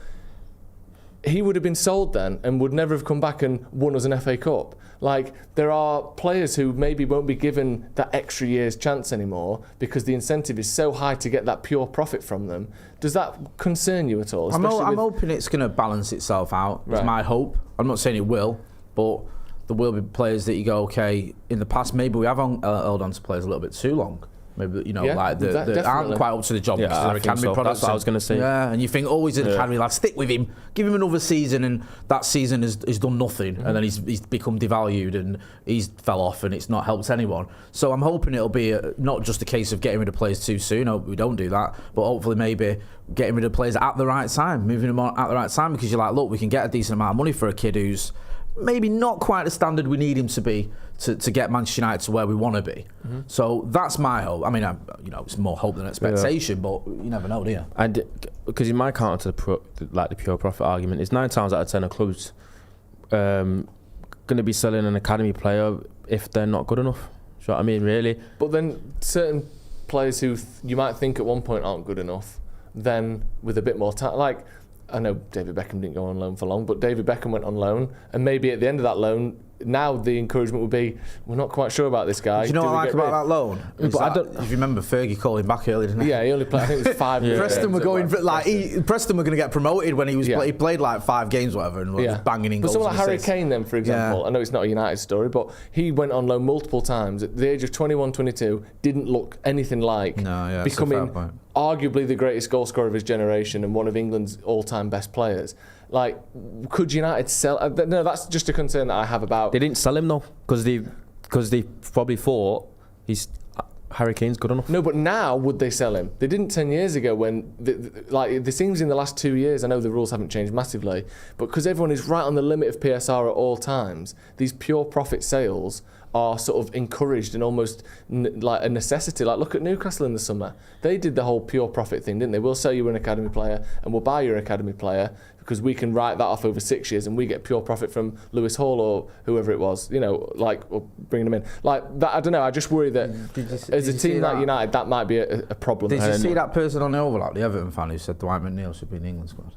he would have been sold then and would never have come back and won us an FA Cup. Like, there are players who maybe won't be given that extra year's chance anymore because the incentive is so high to get that pure profit from them. Does that concern you at all? I'm hoping it's going to balance itself out. It's my hope. I'm not saying it will, but there will be players that you go, okay, in the past maybe we have held on to players a little bit too long. Maybe, you know, Yeah, like that that aren't quite up to the job because they're academy so. products. That's what I was going to say. Yeah, and you think, oh, he's an academy lad, stick with him, give him another season, and that season has done nothing, and then he's become devalued and he's fell off, and it's not helped anyone. So I'm hoping it'll be not just a case of getting rid of players too soon. I hope we don't do that, but hopefully maybe getting rid of players at the right time, moving them on at the right time, because you're like, look, we can get a decent amount of money for a kid who's maybe not quite the standard we need him to be to get Manchester United to where we want to be. So that's my hope. I mean, it's more hope than expectation, but you never know, do you? And because in my counter to the pure profit argument, is 9 times out of 10 a club's going to be selling an academy player if they're not good enough. Do you know what I mean, really? But then certain players who you might think at one point aren't good enough, then with a bit more time, like I know David Beckham didn't go on loan for long, but David Beckham went on loan, and maybe at the end of that loan, now the encouragement would be, we're not quite sure about this guy. Do you know what I like about that loan? But I don't. If you remember, Fergie called him back earlier, didn't he? Yeah, he only played. I think it was 5 years. Preston were going for, Preston were going to get promoted when he was. He played like 5 games, whatever, and was banging in goals. But someone like Harry Kane, then, for example, I know it's not a United story, but he went on loan multiple times at the age of 21, 22. Didn't look anything like becoming arguably the greatest goal scorer of his generation and one of England's all-time best players. Like, could United sell? No, that's just a concern that I have about. They didn't sell him though, because they probably thought Harry Kane's good enough. No, but now would they sell him? They didn't 10 years ago when, it seems in the last 2 years, I know the rules haven't changed massively, but because everyone is right on the limit of PSR at all times, these pure profit sales are sort of encouraged and almost like a necessity. Like, look at Newcastle in the summer. They did the whole pure profit thing, didn't they? We'll sell you an academy player and we'll buy your academy player because we can write that off over 6 years and we get pure profit from Lewis Hall or whoever it was, or bringing them in. Like that, I don't know, I just worry that as a team like United, that might be a problem. Did you see that person on the overlap, the Everton fan who said Dwight McNeil should be in the England squad?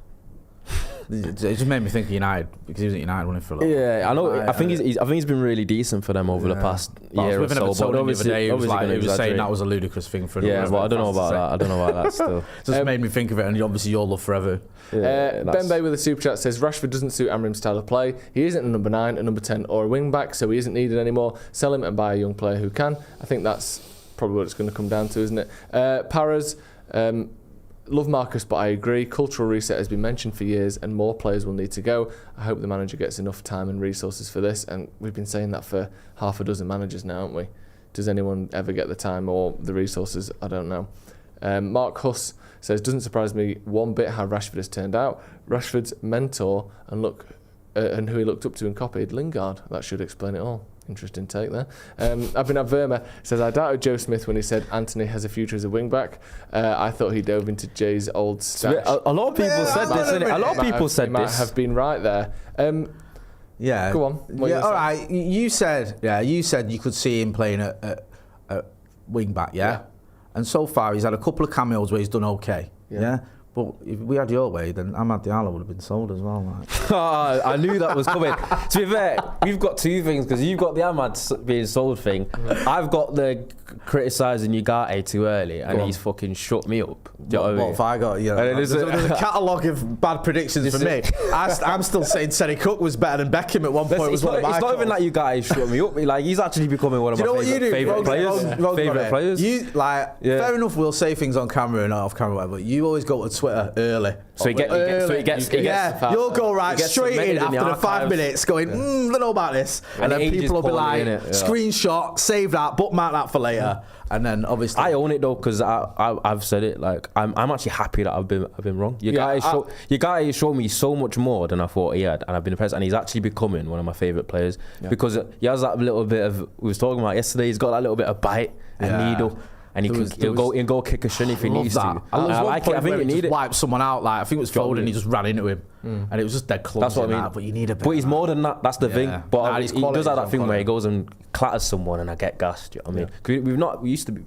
It just made me think of United, because he was at United running for a lot. Yeah, I know. I think he's been really decent for them over the past year or so. But obviously, he was saying that was a ludicrous thing for. Yeah, but I don't know about that. Still, just made me think of it, and obviously your love forever. Ben Bay with a super chat says Rashford doesn't suit Amrim's style of play. He isn't a number 9, a number 10, or a wing back, so he isn't needed anymore. Sell him and buy a young player who can. I think that's probably what it's going to come down to, isn't it? Paras. Love Marcus, but I agree. Cultural reset has been mentioned for years and more players will need to go. I hope the manager gets enough time and resources for this, and we've been saying that for half a dozen managers now, haven't we? Does anyone ever get the time or the resources? I don't know. Mark Huss says, doesn't surprise me one bit how Rashford has turned out. Rashford's mentor and who he looked up to and copied, Lingard. That should explain it all. Interesting take there. Abhinav Verma says, I doubted Joe Smith when he said Anthony has a future as a wing-back. I thought he dove into Jay's old stash. A lot of people said this, innit? A lot of people said this. Might have been right there. Yeah. Go on. All right. You said you could see him playing at wing-back, yeah? And so far, he's had a couple of cameos where he's done okay, yeah? But if we had your way, then Amad Diallo would have been sold as well. Like. I knew that was coming. To be fair, we've got two things, because you've got the Amad being sold thing. I've got the criticising Ugarte too early, and he's fucking shut me up. What have I got? There's a catalogue of bad predictions for me. I'm still saying Terry Cook was better than Beckham at one point. It's not even that Ugarte shut me up. Like, he's actually becoming one of my favourite players. Fair enough, we'll say things on camera and not off camera, whatever. You always go to Twitter early. So he gets you'll go right straight in after the 5 minutes going, I don't know about this. And then people will be like, screenshot, save that, bookmark that for later. And then obviously I own it though, because I've said it. Like, I'm actually happy that I've been wrong. You guy showed me so much more than I thought he had, and I've been impressed. And he's actually becoming one of my favourite players because he has that little bit of, we was talking about yesterday. He's got that little bit of bite and needle. And he'll go kick a shin if he needs to. I like it. I think he just wiped someone out. Like, I think it was Foden. He just ran into him, and it was just dead clumsy. That's what I mean. But you need a bit. But he's more than that. That's the thing. But he does have that thing quality. where he goes and clatters someone, and I get gassed. You know what I mean? We used to be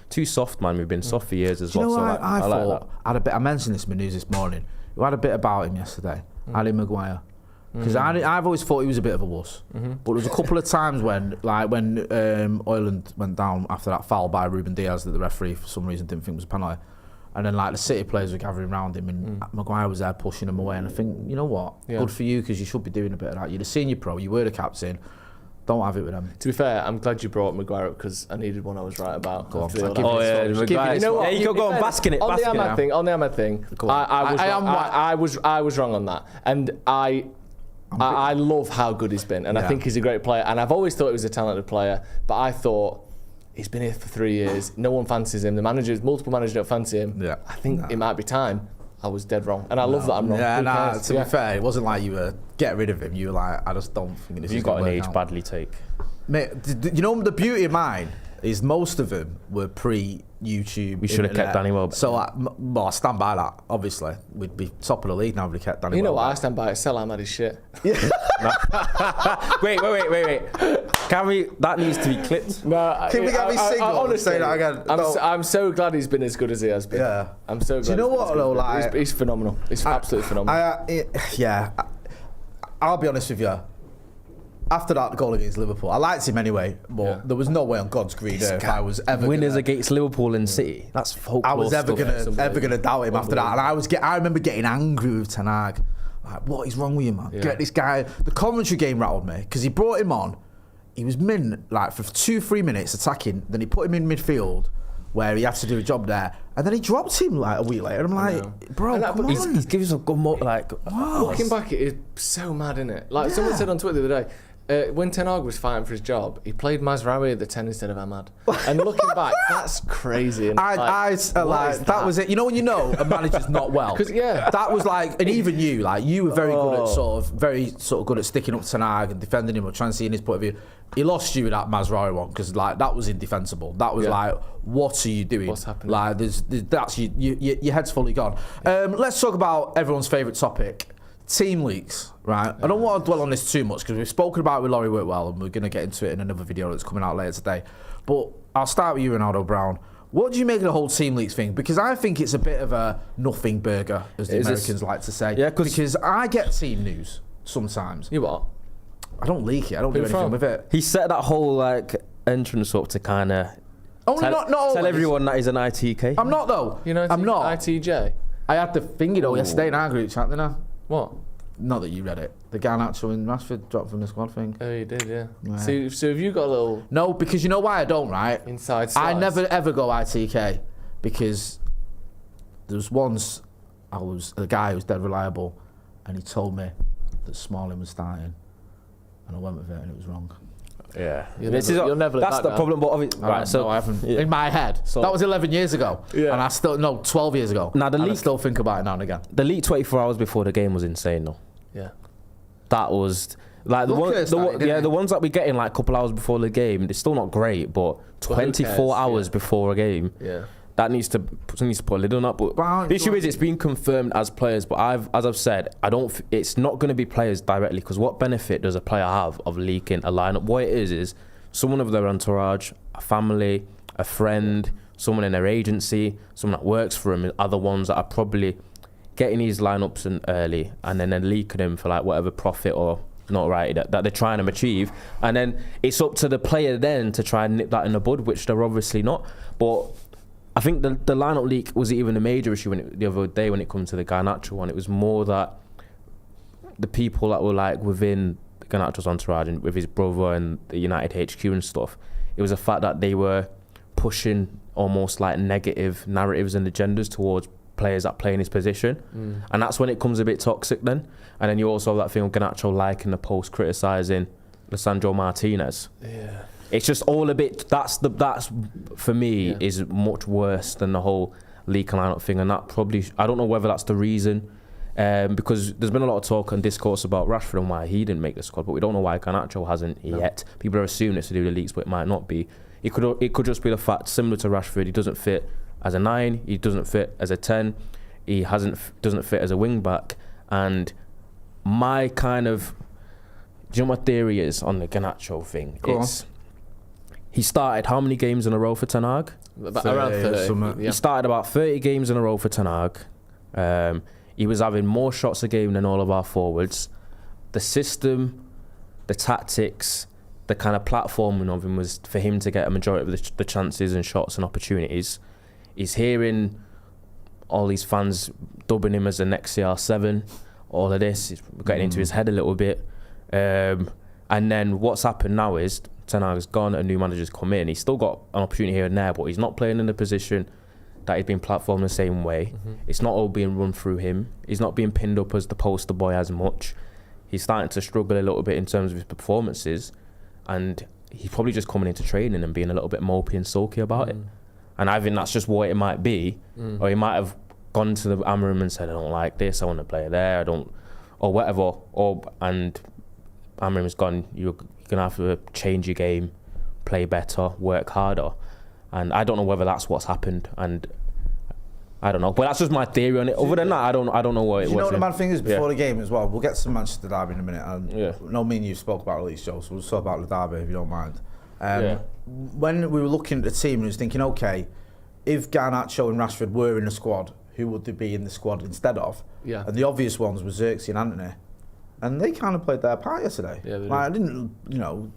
too soft, man. We've been soft for years as well. You know what I thought? I mentioned this in the news this morning. We had a bit about him yesterday. Ali Maguire. Because I've always thought he was a bit of a wuss. But there was a couple of times when Ireland went down after that foul by Ruben Diaz that the referee for some reason didn't think was a penalty. And then the City players were gathering around him and Maguire was there pushing him away. And I think, you know what? Good for you, because you should be doing a bit of that. You're the senior pro, you were the captain. Don't have it with them. To be fair, I'm glad you brought Maguire up because I needed one I was right about. Go on. After the Give old me Oh Ahmad. yeah, Maguire. You know what? Yeah, you can go and bask in it. On bask the in it. Ahmad thing, Go on. I was wrong on that, and I love how good he's been, and I think he's a great player, and I've always thought he was a talented player, but I thought he's been here for 3 years, no one fancies him, multiple managers don't fancy him. Yeah. I think it might be time. I was dead wrong, and I love that I'm wrong. Yeah, to be fair, it wasn't like you were get rid of him. You were like, I just don't think this is You've going got to an work age out. badly take. Mate, you know the beauty of mine is most of them were pre-YouTube. We should have kept Danny Welbeck. So I stand by that. Obviously, we'd be top of the league now if we kept Danny. You know Welbeck. what? I stand by it. Sell Ahmad his shit. Wait. Can we? That needs to be clipped. No, Can we get me single? honestly, Say that again. I'm so glad he's been as good as he has been. Yeah. I'm so glad. Do you know he's been what as good though? as Like, he's phenomenal. He's absolutely phenomenal. I'll be honest with you. After that goal against Liverpool, I liked him anyway, but there was no way on God's green earth I was ever Winners gonna, against Liverpool and City. That's folklore I was ever stuff. gonna doubt him after that, and I remember getting angry with Ten Hag. Like, what is wrong with you, man? Yeah. Get this guy. The Coventry game rattled me because he brought him on. He was like for 2-3 minutes attacking. Then he put him in midfield where he had to do a job there, and then he dropped him like a week later. I'm like, bro, come on. He gives a good Looking back, it is so mad, isn't it? Like someone said on Twitter the other day, when Ten Hag was fighting for his job, he played Mazraoui at the 10 instead of Ahmad. And looking back, that's crazy. That was it. You know when you know a manager's not well? 'Cause, yeah. That was like, and even you were very good at good at sticking up to Ten Hag and defending him or trying to see in his point of view. He lost you with that Mazraoui one because that was indefensible. That was like, what are you doing? What's happening? Like, that's your head's fully gone. Let's talk about everyone's favourite topic. Team leaks, right? I don't want to dwell on this too much because we've spoken about it with Laurie Whitwell and we're going to get into it in another video that's coming out later today. But I'll start with you, Ronaldo Brown. What do you make of the whole team leaks thing? Because I think it's a bit of a nothing burger, as the Americans like to say. Yeah, because I get team news sometimes. You what? I don't leak it. I don't do anything with it. He set that whole entrance up to kind of tell everyone that he's an ITK. I'm not though. I'm not. ITJ? I had the thingy though yesterday in our group chat, didn't I? What? Not that you read it. The Garnacho and Rashford dropped from the squad thing. Oh, you did, yeah. Right. So have you got a little No, because you know why I don't, right? inside I slice? never ever go ITK because there was once a guy who was dead reliable and he told me that Smalling was starting and I went with it and it was wrong. Yeah, You'll never let that's that the down. problem. But obviously, right, so I haven't. yeah. In my head, So- that was 11 years ago, Yeah. and I still 12 years ago. Now, the and I leak- still think about it now and again. the leak 24 hours before the game was insane, though. Yeah. That was like the ones that we get in like a couple hours before the game. They're still not great, but 24 hours before a game. Yeah. That needs to put a lid on that. But Well, the issue is it's been confirmed as players. But as I've said, it's not going to be players directly because what benefit does a player have of leaking a lineup? What it is someone of their entourage, a family, a friend, someone in their agency, someone that works for them are the ones that are probably getting these lineups in early and then leaking them for like whatever profit or notoriety that they're trying to achieve. And then it's up to the player then to try and nip that in the bud, which they're obviously not. But I think the lineup leak was even a major issue the other day when it comes to the Garnacho one. It was more that the people that were like within Garnacho's entourage and with his brother and the United HQ and stuff, it was the fact that they were pushing almost like negative narratives and agendas towards players that play in his position. And that's when it comes a bit toxic then. And then you also have that thing with Garnacho liking the post criticising Lisandro Martinez. Yeah. It's just all a bit. That's for me is much worse than the whole leak and lineup thing, and that probably I don't know whether that's the reason, because there's been a lot of talk and discourse about Rashford and why he didn't make the squad, but we don't know why Garnacho hasn't yet. People are assuming it's to do with the leaks, but it might not be. It could just be the fact similar to Rashford, he doesn't fit as a 9, he doesn't fit as a 10, he doesn't fit as a wing back, and my kind of, do you know what my theory is on the Garnacho thing? He started how many games in a row for Ten Hag? Around 30. He started about 30 games in a row for Ten Hag. He was having more shots a game than all of our forwards. The system, the tactics, the kind of platforming of him was for him to get a majority of the chances and shots and opportunities. He's hearing all these fans dubbing him as the next CR7. All of this is getting into his head a little bit. And then what's happened now is Ten Hag's gone, a new manager's come in. He's still got an opportunity here and there, but he's not playing in the position that he's been platformed the same way. It's not all being run through him. He's not being pinned up as the poster boy as much. He's starting to struggle a little bit in terms of his performances, and he's probably just coming into training and being a little bit mopey and sulky about it. And I think that's just what it might be. Or he might have gone to the Amarim and said, I don't like this, I want to play there, I don't, or whatever. And Amarim's gone, you're going to have to change your game, play better, work harder. And I don't know whether that's what's happened, and I don't know. But that's just my theory on it. Other than that, I don't know what it was. You know what the mad thing is before the game as well? We'll get to Manchester Derby in a minute. And no, me and you spoke about release, Joe, so we'll talk about the Derby if you don't mind. When we were looking at the team, we was thinking, okay, if Garnacho and Rashford were in the squad, who would they be in the squad instead of? And the obvious ones were Xerxes and Anthony. And they kind of played their part yesterday. I didn't,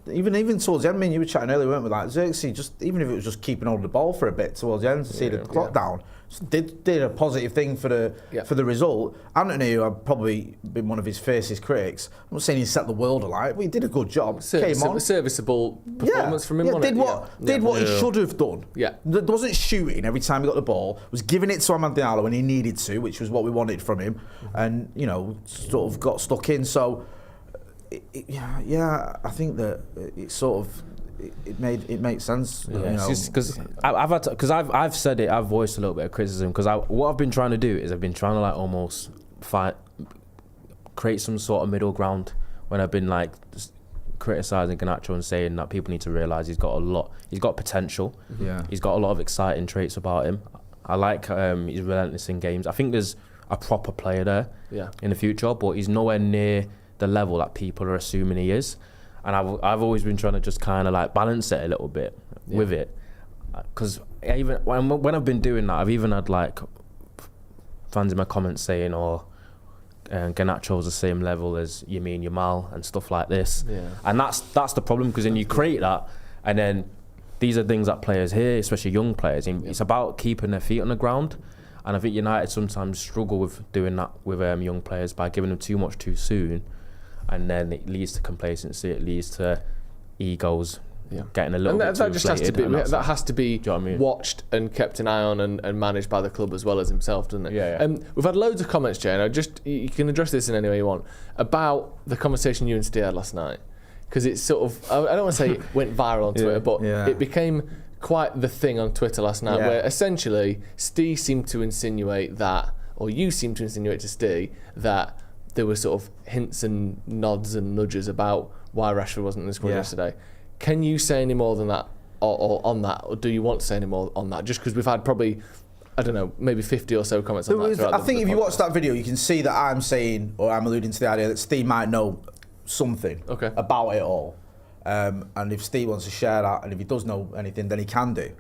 even towards the end, I mean, you were chatting earlier, weren't we? Like, Xerxes, just even if it was just keeping hold of the ball for a bit towards the end to see the clock down, did a positive thing for the result. Anthony, who I've probably been one of his fiercest critics, I'm not saying he set the world alight, but he did a good job. Came on. Serviceable performance from him. Did what he should have done. There wasn't shooting every time he got the ball. Was giving it to Amad Diallo when he needed to, which was what we wanted from him, and sort of got stuck in. So, I think that it sort of. It makes sense. Because I've said it. I've voiced a little bit of criticism because what I've been trying to do is I've been trying to almost create some sort of middle ground when I've been just criticising Garnacho and saying that people need to realise he's got potential. He's got a lot of exciting traits about him. I like he's relentless in games. I think there's a proper player there in the future, but he's nowhere near the level that people are assuming he is. And I've always been trying to just kind of balance it a little bit with it, because even when I've been doing that, I've even had fans in my comments saying, Garnacho's the same level as Yamin Yamal and stuff like this. And that's the problem, because then you create that, and then these are things that players hear, especially young players. It's about keeping their feet on the ground, and I think United sometimes struggle with doing that with young players by giving them too much too soon. And then it leads to complacency. It leads to egos getting a little bit too inflated. That has to be watched and kept an eye on and managed by the club as well as himself, doesn't it? We've had loads of comments, Jay, and you can address this in any way you want, about the conversation you and Steve had last night. Because it's sort of, I don't want to say it went viral on Twitter, but it became quite the thing on Twitter last night, where essentially Steve seemed to insinuate that, or you seemed to insinuate to Steve that there were sort of hints and nods and nudges about why Rashford wasn't in the squad yesterday. Can you say any more than that, or on that, or do you want to say any more on that? Just because we've had probably, I don't know, maybe 50 or so comments on that. I think if you watch that video, you can see that I'm saying, or I'm alluding to the idea that Steve might know something about it all. And if Steve wants to share that, and if he does know anything, then he can do.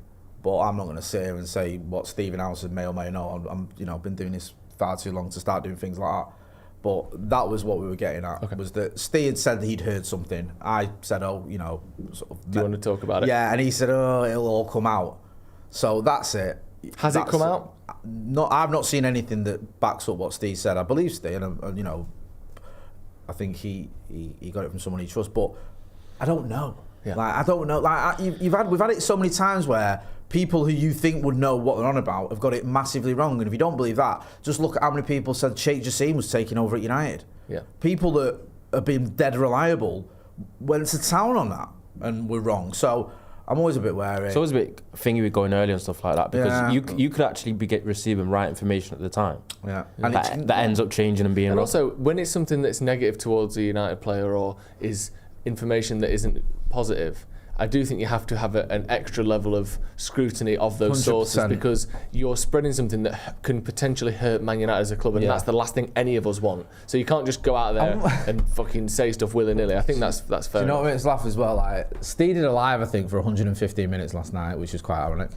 But I'm not going to sit here and say what Stephen Howson may or may know. I've been doing this far too long to start doing things like that. But that was what we were getting at, was that Steve had said that he'd heard something. I said, sort of... Do you want to talk about it? Yeah, and he said, it'll all come out. So that's it. Has it come out? I've not seen anything that backs up what Steve said. I believe Steve, and I think he got it from someone he trusts, but I don't know. I don't know. We've had it so many times where people who you think would know what they're on about have got it massively wrong. And if you don't believe that, just look at how many people said Sheikh Jassim was taking over at United. People that have been dead reliable went to town on that and were wrong. So I'm always a bit wary. It's always a bit thingy with going early and stuff like that, because you could actually be receiving right information at the time. And that ends up changing and being wrong. Also, when it's something that's negative towards a United player or is information that isn't positive, I do think you have to have an extra level of scrutiny of those 100%. Sources, because you're spreading something that can potentially hurt Man United as a club, and that's the last thing any of us want. So you can't just go out there and fucking say stuff willy-nilly. I think that's fair. Do you know what makes laugh as well? Steve did a live, I think, for 115 minutes last night, which is quite ironic.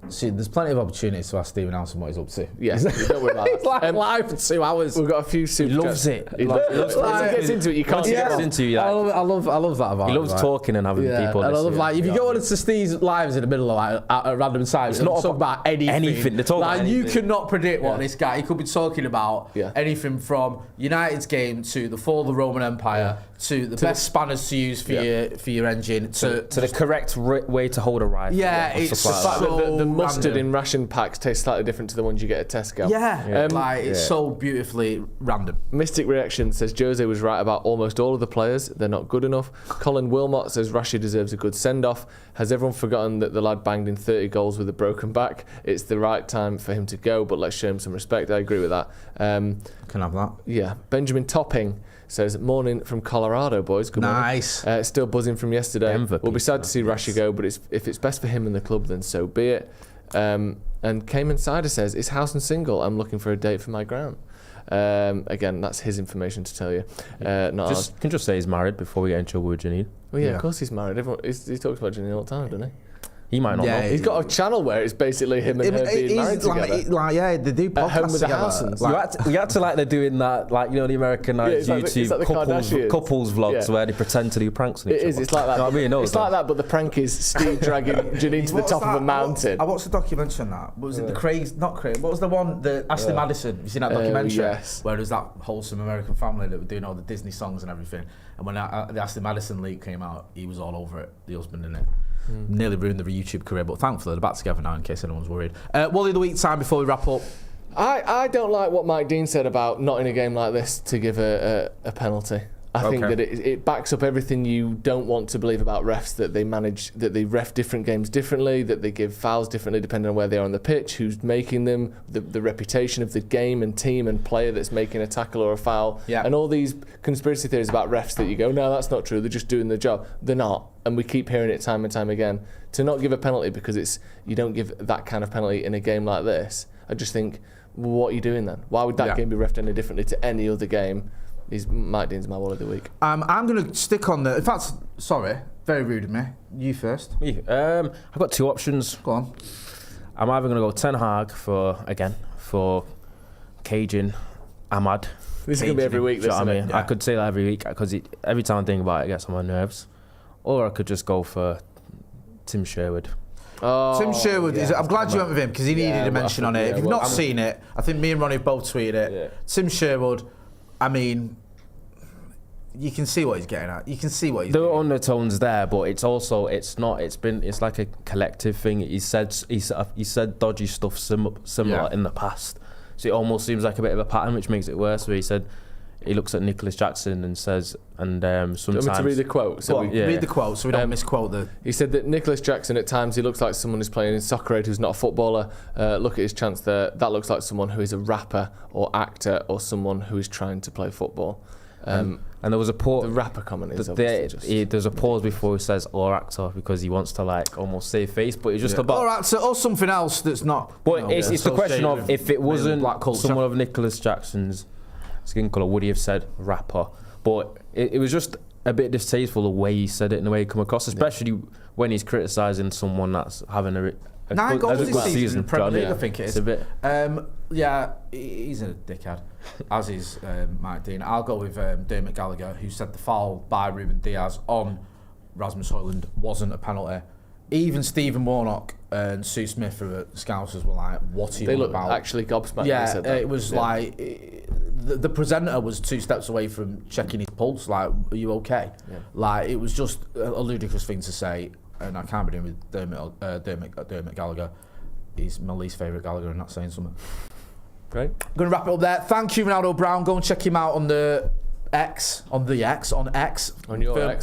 See, there's plenty of opportunities to ask Stephen Alson what he's up to. Yeah, don't worry about that. It's like live for 2 hours. We've got a few super He loves chats. it. He loves it. Once he gets into it, you can't Once he get gets off. into you, I like, love that about he him, loves like. talking and having people. And I love listen. like if you go on to Steve's lives in the middle of like at random times, It's not talk about anything. They talk like about you anything. cannot predict what this guy. He could be talking about anything from United's game to the fall of the Roman Empire to the best spanners to use for your engine to the correct way to hold a rifle. Yeah, and it's stuff like so that. The mustard random. in ration packs tastes slightly different to the ones you get at Tesco. It's so beautifully random. Mystic Reaction says Jose was right about almost all of the players. They're not good enough. Colin Wilmot says Rashid deserves a good send-off. Has everyone forgotten that the lad banged in 30 goals with a broken back? It's the right time for him to go, but let's show him some respect. I agree with that. Can have that. Yeah. Benjamin Topping says, morning from Colorado, boys. Good morning. Nice. Still buzzing from yesterday. Denver We'll be sad to see Rashid go, but if it's best for him and the club, then so be it. And Cayman Cider says, is Housen single? I'm looking for a date for my gran. Again, that's his information to tell you. Not ours. Can just say he's married before we get in trouble with Janine. Well, yeah, of course he's married. He talks about Janine all the time, doesn't he? He might not know. He's got a channel where it's basically him and her being married together. They do podcasts At home with the together. Housens. You act like they're doing that, like, you know, the American it's like the YouTube Kardashians. couples vlogs where they pretend to do pranks on each other. It's like that. You know what I mean? It's like that, but the prank is Steve dragging Janine to the top of a mountain. I watched a documentary on that. What was it? The Craig? Not Craig. What was the one? The Ashley Madison. Have you seen that documentary? Yes. Where there's that wholesome American family that were doing all the Disney songs and everything. And when the Ashley Madison leak came out, he was all over it. The husband in it. Nearly ruined their YouTube career, but thankfully they're back together now in case anyone's worried. Wally of the week time before we wrap up. I don't like what Mike Dean said about not in a game like this to give a penalty. I think that it backs up everything you don't want to believe about refs, that they ref different games differently, that they give fouls differently depending on where they are on the pitch, who's making them, the reputation of the game and team and player that's making a tackle or a foul, and all these conspiracy theories about refs that you go, no, that's not true, they're just doing their job. They're not, and we keep hearing it time and time again. To not give a penalty because you don't give that kind of penalty in a game like this, I just think, what are you doing then? Why would that game be refed any differently to any other game? Mike Dean's my Wall of the week. I'm going to stick on the... In fact, sorry, very rude of me. You first. Me. I've got two options. Go on. I'm either going to go Ten Hag for Cajun Ahmad. This is going to be every week, this, isn't it? I could say that every week because every time I think about it, it gets on my nerves. Or I could just go for Tim Sherwood. Tim Sherwood, I'm glad you went with him because he needed a mention on it. If you've not seen it, I think me and Ronnie both tweeted it. Yeah. Tim Sherwood, I mean, you can see what he's getting at. You can see what he's doing. There are undertones there, but it's like a collective thing. He said dodgy stuff similar in the past. So it almost seems like a bit of a pattern, which makes it worse. Where he said he looks at Nicholas Jackson and says, sometimes. Do you want me to read the quote? Read the quote so we don't misquote the. He said that Nicholas Jackson at times he looks like someone who's playing in soccer aid who's not a footballer. Look at his chance there. That looks like someone who is a rapper or actor or someone who is trying to play football. And there was a pause. The rapper comment is obviously there's a pause before he says or actor because he wants to like almost save face, but it's just about or actor or something else that's not. But it's the question of if it wasn't someone of Nicholas Jackson's skin colour, would he have said rapper? But it was just a bit distasteful the way he said it and the way he come across, especially when he's criticising someone that's having a 9 goals this season in Premier League, yeah. I think it is. It's a bit. He's a dickhead, as is Mike Dean. I'll go with Dermot Gallagher, who said the foul by Ruben Diaz on Rasmus Højlund wasn't a penalty. Even Stephen Warnock and Sue Smith, who were Scousers, were like, what are you on about? They looked actually gobsmacked. Yeah, said that. It was like... The presenter was 2 steps away from checking his pulse, like, are you okay? Yeah. Like, it was just a ludicrous thing to say, and I can't be doing with Dermot Gallagher. He's my least favourite Gallagher, and not saying something. Great. I'm going to wrap it up there. Thank you, Ronaldo Brown. Go and check him out on the X. On your X.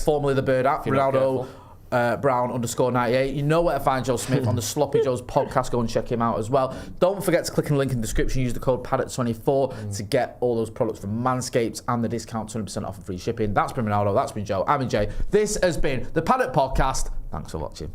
Formerly the Bird app. Ronaldo Brown _98. You know where to find Joe Smith on the Sloppy Joe's podcast. Go and check him out as well. Don't forget to click on the link in the description. Use the code Paddock24 to get all those products from Manscaped and the discount 20% off and free shipping. That's been Ronaldo. That's been Joe. I've been Jay. This has been the Paddock Podcast. Thanks for watching.